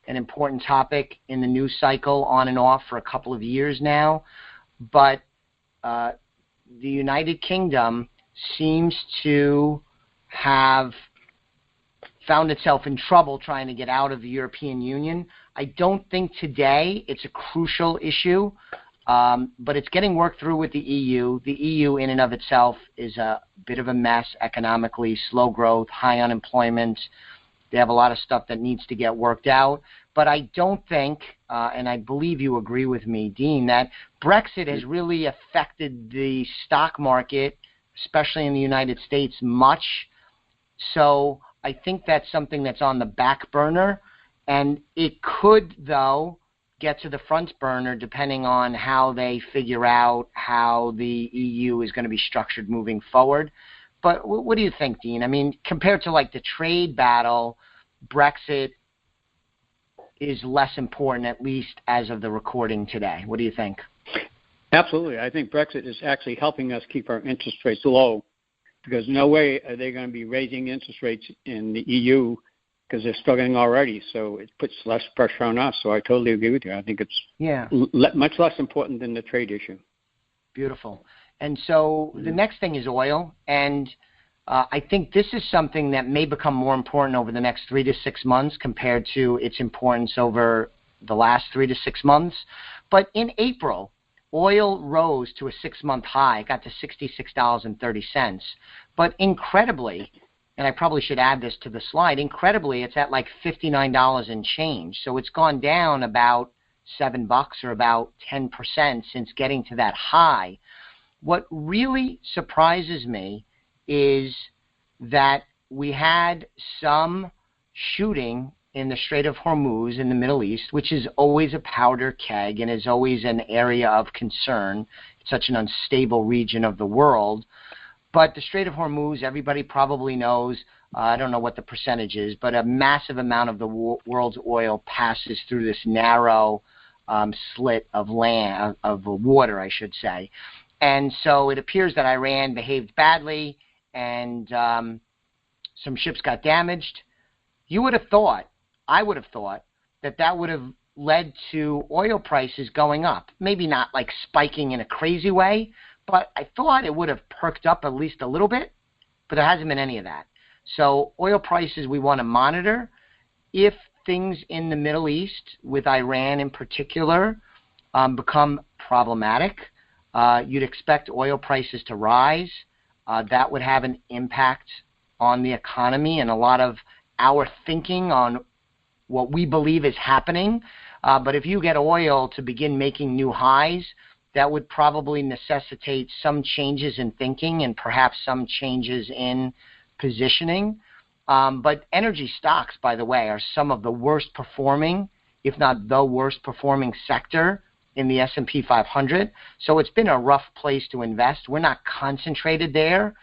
an important topic in the news cycle on and off for a couple of years now. But the United Kingdom seems to have found itself in trouble trying to get out of the European Union. I don't think today it's a crucial issue, but it's getting worked through with the EU. The EU in and of itself is a bit of a mess economically, slow growth, high unemployment. They have a lot of stuff that needs to get worked out. But I don't think, and I believe you agree with me, Dean, that Brexit has really affected the stock market, especially in the United States, much. So I think that's something that's on the back burner, and it could, though, get to the front burner depending on how they figure out how the EU is going to be structured moving forward. But what do you think, Dean? I mean, compared to like the trade battle, Brexit is less important, at least as of the recording today. What do you think? Absolutely. I think Brexit is actually helping us keep our interest rates low, because no way are they going to be raising interest rates in the EU because they're struggling already. So it puts less pressure on us. So I totally agree with you. I think it's much less important than the trade issue. Beautiful. And so the next thing is oil. And I think this is something that may become more important over the next 3 to 6 months compared to its importance over the last 3 to 6 months. But in April, oil rose to a 6-month high, got to $66.30. But incredibly, and I probably should add this to the slide, incredibly, it's at like $59 and change. So it's gone down about $7 or about 10% since getting to that high. What really surprises me is that we had some shooting in the Strait of Hormuz in the Middle East, which is always a powder keg and is always an area of concern. It's such an unstable region of the world. But the Strait of Hormuz, everybody probably knows, I don't know what the percentage is, but a massive amount of the world's oil passes through this narrow slit of land, of water, I should say. And so it appears that Iran behaved badly and some ships got damaged. You would have thought, I would have thought, that would have led to oil prices going up. Maybe not like spiking in a crazy way, but I thought it would have perked up at least a little bit, but there hasn't been any of that. So oil prices we want to monitor. If things in the Middle East, with Iran in particular, become problematic, you'd expect oil prices to rise. That would have an impact on the economy and a lot of our thinking on what we believe is happening. But if you get oil to begin making new highs, that would probably necessitate some changes in thinking and perhaps some changes in positioning. But energy stocks, by the way, are some of the worst performing, if not the worst performing sector in the S&P 500. So it's been a rough place to invest. We're not concentrated there,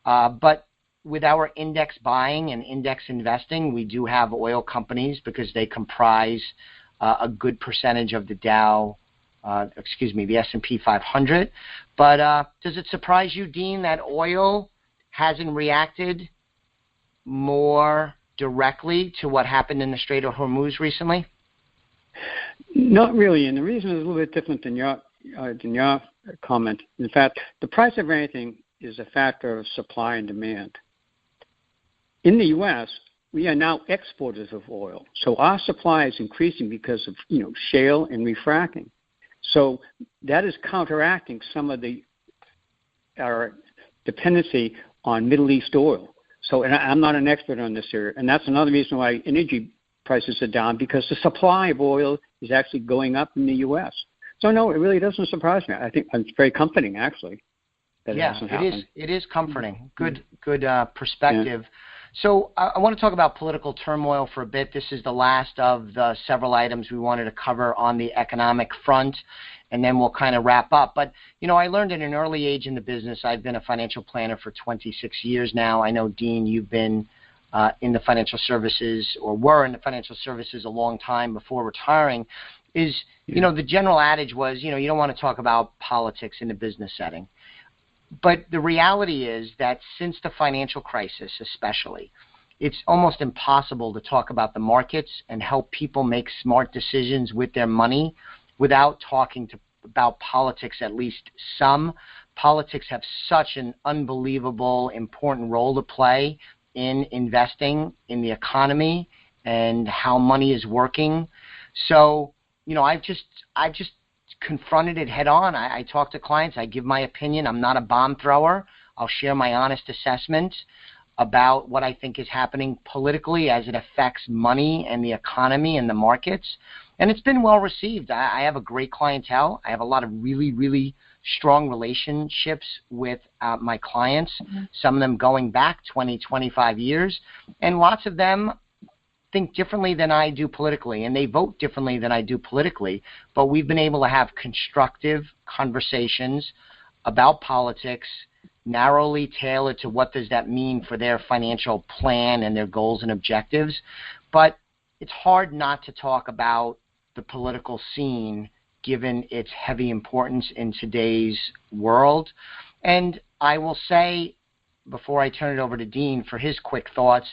but with our index buying and index investing, we do have oil companies because they comprise a good percentage of the the S&P 500. But does it surprise you, Dean, that oil hasn't reacted more directly to what happened in the Strait of Hormuz recently? Not really, and the reason is a little bit different than your comment. In fact, the price of anything is a factor of supply and demand. In the U.S., we are now exporters of oil, so our supply is increasing because of shale and refracking. So that is counteracting some of our dependency on Middle East oil. So, and I'm not an expert on this area, and that's another reason why energy prices are down, because the supply of oil is actually going up in the U.S. So no, it really doesn't surprise me. I think it's very comforting, actually, that it hasn't happened. It is comforting. Good perspective. Yeah. So I want to talk about political turmoil for a bit. This is the last of the several items we wanted to cover on the economic front, and then we'll kind of wrap up. But, I learned at an early age in the business. I've been a financial planner for 26 years now. I know, Dean, you've been in the financial services, or were in the financial services a long time before retiring. The general adage was, you don't want to talk about politics in a business setting. But the reality is that since the financial crisis especially, it's almost impossible to talk about the markets and help people make smart decisions with their money without talking about politics, at least some. Politics have such an unbelievable, important role to play in investing in the economy and how money is working. So, I've just confronted it head on. I talk to clients. I give my opinion. I'm not a bomb thrower. I'll share my honest assessment about what I think is happening politically as it affects money and the economy and the markets. And it's been well received. I have a great clientele. I have a lot of really, really strong relationships with my clients, some of them going back 20, 25 years. And lots of them think differently than I do politically, and they vote differently than I do politically. But we've been able to have constructive conversations about politics, narrowly tailored to what does that mean for their financial plan and their goals and objectives. But it's hard not to talk about the political scene given its heavy importance in today's world. And I will say, before I turn it over to Dean for his quick thoughts,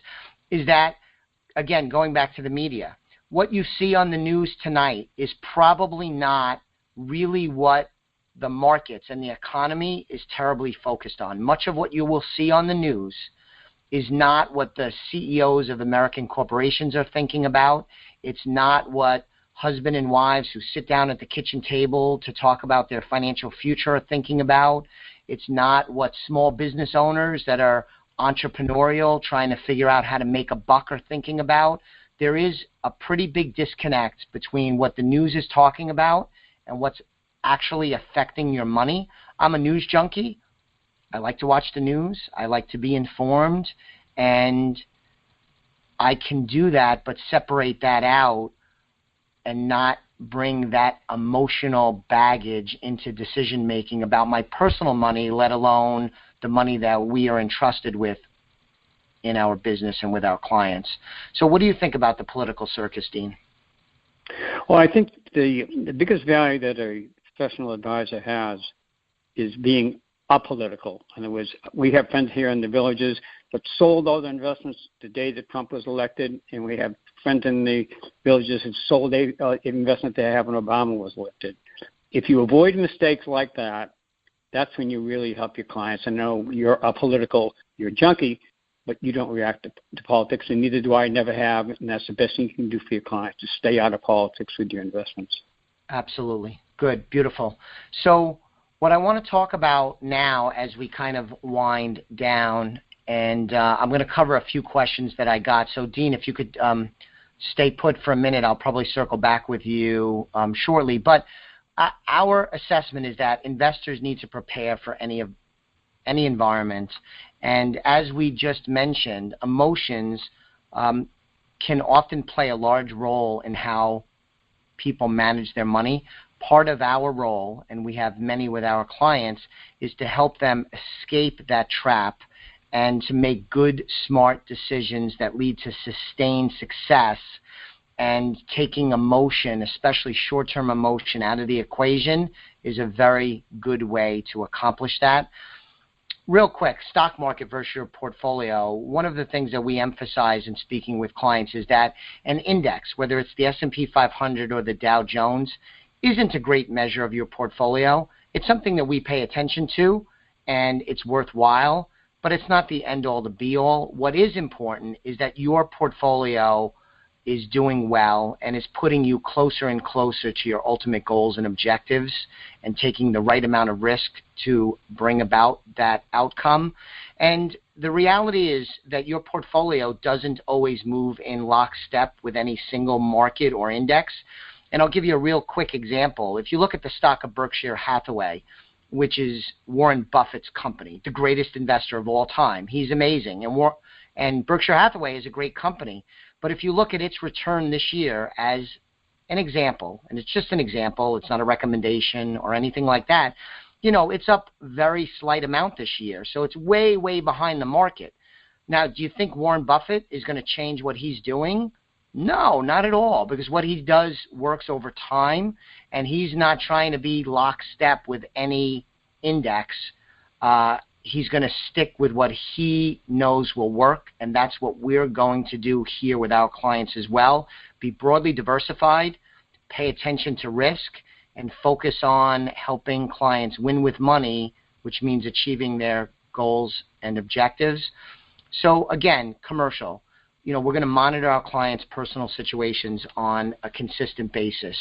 is that, again, going back to the media, what you see on the news tonight is probably not really what the markets and the economy is terribly focused on. Much of what you will see on the news is not what the CEOs of American corporations are thinking about. It's not what husband and wives who sit down at the kitchen table to talk about their financial future are thinking about. It's not what small business owners that are entrepreneurial, trying to figure out how to make a buck, are thinking about. There is a pretty big disconnect between what the news is talking about and what's actually affecting your money. I'm a news junkie. I like to watch the news. I like to be informed, and I can do that, but separate that out and not bring that emotional baggage into decision making about my personal money, let alone the money that we are entrusted with in our business and with our clients. So what do you think about the political circus, Dean? Well, I think the biggest value that a professional advisor has is being apolitical. In other words, we have friends here in the villages that sold all their investments the day that Trump was elected, and we have friends in the villages who sold an investment they have when Obama was elected. If you avoid mistakes like that, that's when you really help your clients. I know you're apolitical, you're a junkie, but you don't react to politics, and neither do I, never have, and that's the best thing you can do for your clients, to stay out of politics with your investments. Absolutely. Good. Beautiful. So what I want to talk about now as we kind of wind down, and I'm going to cover a few questions that I got. So, Dean, if you could stay put for a minute, I'll probably circle back with you shortly. But our assessment is that investors need to prepare for any environment. And as we just mentioned, emotions can often play a large role in how people manage their money. Part of our role, and we have many with our clients, is to help them escape that trap and to make good, smart decisions that lead to sustained success. And taking emotion, especially short-term emotion, out of the equation is a very good way to accomplish that. Real quick, stock market versus your portfolio. One of the things that we emphasize in speaking with clients is that an index, whether it's the S&P 500 or the Dow Jones, isn't a great measure of your portfolio. It's something that we pay attention to, and it's worthwhile, but it's not the end-all, the be-all. What is important is that your portfolio is doing well and is putting you closer and closer to your ultimate goals and objectives and taking the right amount of risk to bring about that outcome. And the reality is that your portfolio doesn't always move in lockstep with any single market or index. And I'll give you a real quick example. If you look at the stock of Berkshire Hathaway, which is Warren Buffett's company, the greatest investor of all time, he's amazing. And Berkshire Hathaway is a great company. But if you look at its return this year as an example, and it's just an example, it's not a recommendation or anything like that, it's up very slight amount this year. So it's way, way behind the market. Now, do you think Warren Buffett is going to change what he's doing? No, not at all, because what he does works over time, and he's not trying to be lockstep with any index he's going to stick with what he knows will work, and that's what we're going to do here with our clients as well. Be broadly diversified, pay attention to risk, and focus on helping clients win with money, which means achieving their goals and objectives. So again, commercial. We're going to monitor our clients' personal situations on a consistent basis.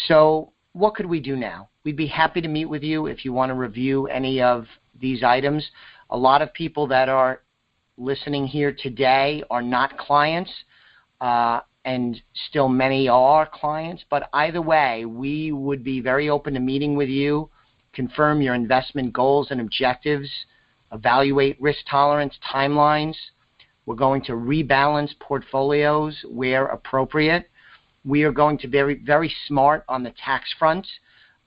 So what could we do now? We'd be happy to meet with you if you want to review any of these items. A lot of people that are listening here today are not clients, and still many are clients. But either way, we would be very open to meeting with you, confirm your investment goals and objectives, evaluate risk tolerance timelines. We're going to rebalance portfolios where appropriate. We are going to be very smart on the tax front.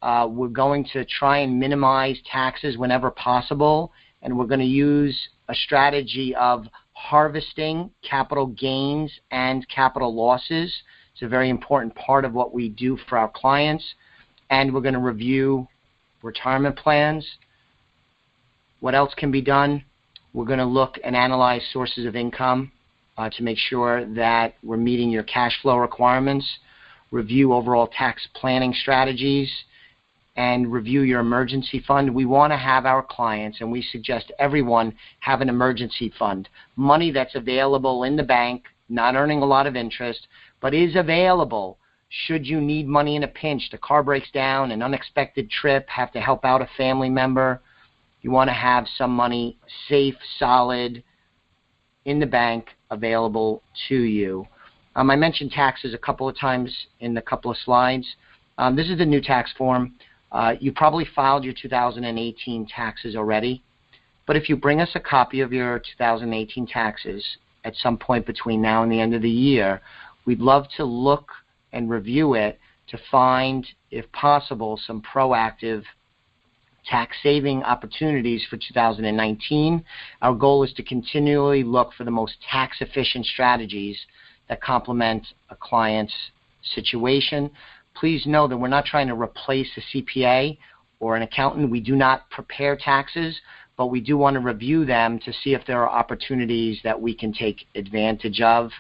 We're going to try and minimize taxes whenever possible, and we're going to use a strategy of harvesting capital gains and capital losses. It's a very important part of what we do for our clients. And we're going to review retirement plans. What else can be done? We're going to look and analyze sources of income to make sure that we're meeting your cash flow requirements, review overall tax planning strategies, and review your emergency fund. We want to have our clients, and we suggest everyone have an emergency fund, money that's available in the bank, not earning a lot of interest, but is available should you need money in a pinch. The car breaks down, an unexpected trip, have to help out a family member. You want to have some money safe, solid, in the bank, available to you. I mentioned taxes a couple of times in the couple of slides. This is the new tax form. You probably filed your 2018 taxes already, but if you bring us a copy of your 2018 taxes at some point between now and the end of the year, we'd love to look and review it to find, if possible, some proactive tax-saving opportunities for 2019. Our goal is to continually look for the most tax-efficient strategies that complement a client's situation. Please know that we're not trying to replace a CPA or an accountant. We do not prepare taxes, but we do want to review them to see if there are opportunities that we can take advantage of.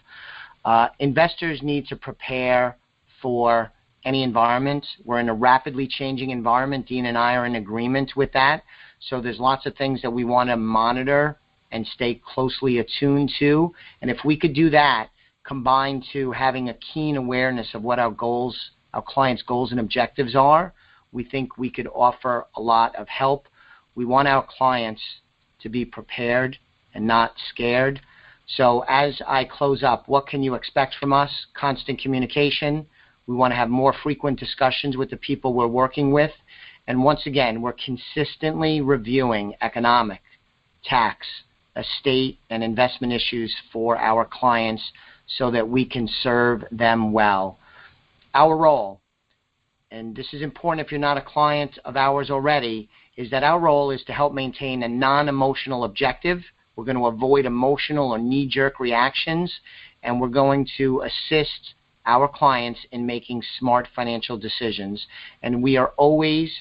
Investors need to prepare for any environment. We're in a rapidly changing environment. Dean and I are in agreement with that. So there's lots of things that we want to monitor and stay closely attuned to. And if we could do that, combined to having a keen awareness of what our goals, our clients' goals and objectives are, we think we could offer a lot of help. We want our clients to be prepared and not scared. So as I close up, what can you expect from us? Constant communication. We want to have more frequent discussions with the people we're working with. And once again, we're consistently reviewing economic, tax, estate, and investment issues for our clients so that we can serve them well. Our role, and this is important if you're not a client of ours already, is that our role is to help maintain a non-emotional objective. We're going to avoid emotional or knee-jerk reactions, and we're going to assist our clients in making smart financial decisions. And we are always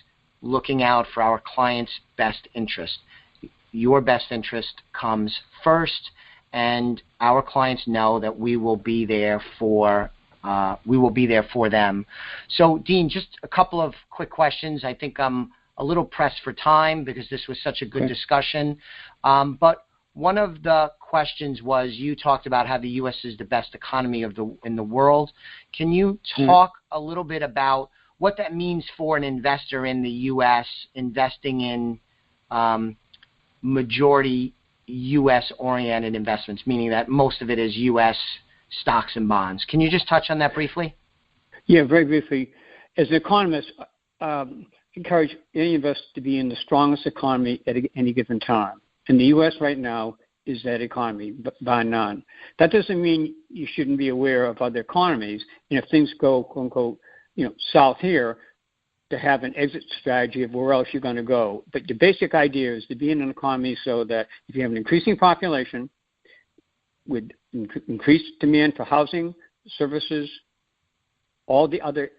looking out for our clients' best interest. Your best interest comes first, and our clients know that we will be there for them. So, Dean, just a couple of quick questions. I think I'm a little pressed for time because this was such a good discussion. But one of the questions was, you talked about how the U.S. is the best economy in the world. Can you talk a little bit about what that means for an investor in the U.S. investing in majority U.S.-oriented investments, meaning that most of it is U.S. stocks and bonds? Can you just touch on that briefly? Yeah, very briefly. As an economist, encourage any investor to be in the strongest economy at any given time. And the U.S. right now is that economy, by none. That doesn't mean you shouldn't be aware of other economies. And if things go, quote unquote, south here, to have an exit strategy of where else you're going to go. But the basic idea is to be in an economy so that if you have an increasing population with increased demand for housing, services, all the other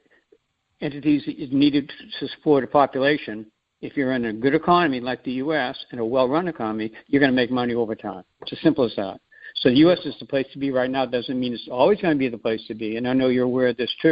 entities that is needed to support a population, if you're in a good economy like the U.S. and a well-run economy, you're going to make money over time. It's as simple as that. So the U.S. is the place to be right now. Doesn't mean it's always going to be the place to be. And I know you're aware of this too.